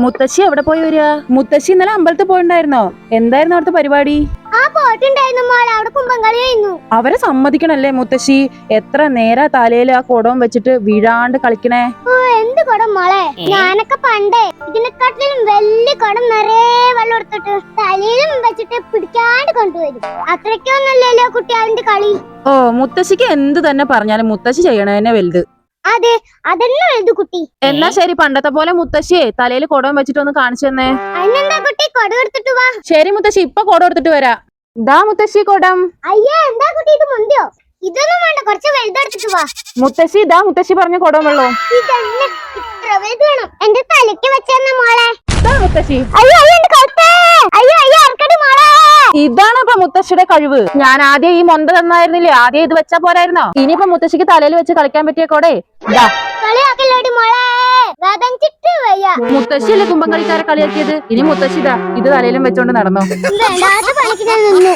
മുത്തശ്ശി എവിടെ പോയി വരിക? മുത്തശ്ശി ഇന്നലെ അമ്പലത്തിൽ പോയിണ്ടായിരുന്നോ? എന്തായിരുന്നു അവിടുത്തെ പരിപാടി? അവരെ സമ്മതിക്കണല്ലേ മുത്തശ്ശി? എത്ര നേരാ തലയിൽ ആ കുടവും വെച്ചിട്ട് വീഴാണ്ട് കളിക്കണേ. എന്ത് കുടം മോളെ, ഞാനൊക്കെ പണ്ടേ ഇതിനെക്കാട്ടിലും വലിയ കുടം നിറയെ വെള്ളം എടുത്തിട്ട് തലയിലും വെച്ചിട്ട് പിടിക്കാണ്ട് കൊണ്ടുവരും. അത്രയ്ക്കൊന്നല്ലല്ലോ കുട്ടികളുടെ കളി. ഓ, മുത്തശ്ശിക്ക് എന്ത് തന്നെ പറഞ്ഞാലും മുത്തശ്ശി ചെയ്യണതന്നെ വലുത്. അതെ, അതന്നെ വലുത് കുട്ടി. എന്നാ ശരി, പണ്ടത്തെ പോലെ മുത്തശ്ശിയെ തലയിൽ കുടവും വെച്ചിട്ട് ഒന്ന് കാണിച്ചു തന്നെ. അതിനെന്താ കുട്ടി, കുടം എടുത്തിട്ട് വാ. ശരി മുത്തശ്ശി, ഇപ്പൊ കുടം എടുത്തിട്ട് വരാ. ദാ മുത്തശ്ശി കുടം. അയ്യേ, എന്താ കുട്ടി ഇത് മുന്തിയോ? ഇതൊന്നും വേണ്ട, കുറച്ച് വലുതെടുത്തിട്ട് വാ. മുത്തശ്ശി ഇതാ മുത്തശ്ശി പറഞ്ഞ കുടം വെള്ളോ. ഇതന്നെ ഇത്ര വലുത് വേണം. എന്റെ തലയ്ക്ക് വെച്ചെന്ന മോളെ. മുത്തശ്ശി, അയ്യോ അയ്യോ, എന്റെ കഴുത്തേ. അയ്യോ അയ്യോ, അറക്കടി മോളെ. ഇതാണ് ഇപ്പൊ മുത്തശ്ശിയുടെ കഴിവ്. ഞാൻ ആദ്യം ഈ മൊന്ത തന്നായിരുന്നില്ലേ, ആദ്യം ഇത് വെച്ചാ പോരായിരുന്നോ? ഇനിയിപ്പോ മുത്തശ്ശിക്ക് തലയിൽ വെച്ച് കളിക്കാൻ പറ്റിയ കോടെ കളിയാക്കല്ലോടി മോളെ, വേദനിച്ചിട്ട് വയ്യ. മുത്തശ്ശിയല്ലേ കുമ്പം കളിക്കാരെ കളിയാക്കിയത്. ഇനി മുത്തശ്ശി ഇത് തലയിലും വെച്ചോണ്ട് നടന്നോ. വേണ്ടാത്ത പണിക്ക് ഞാൻ നിന്നു.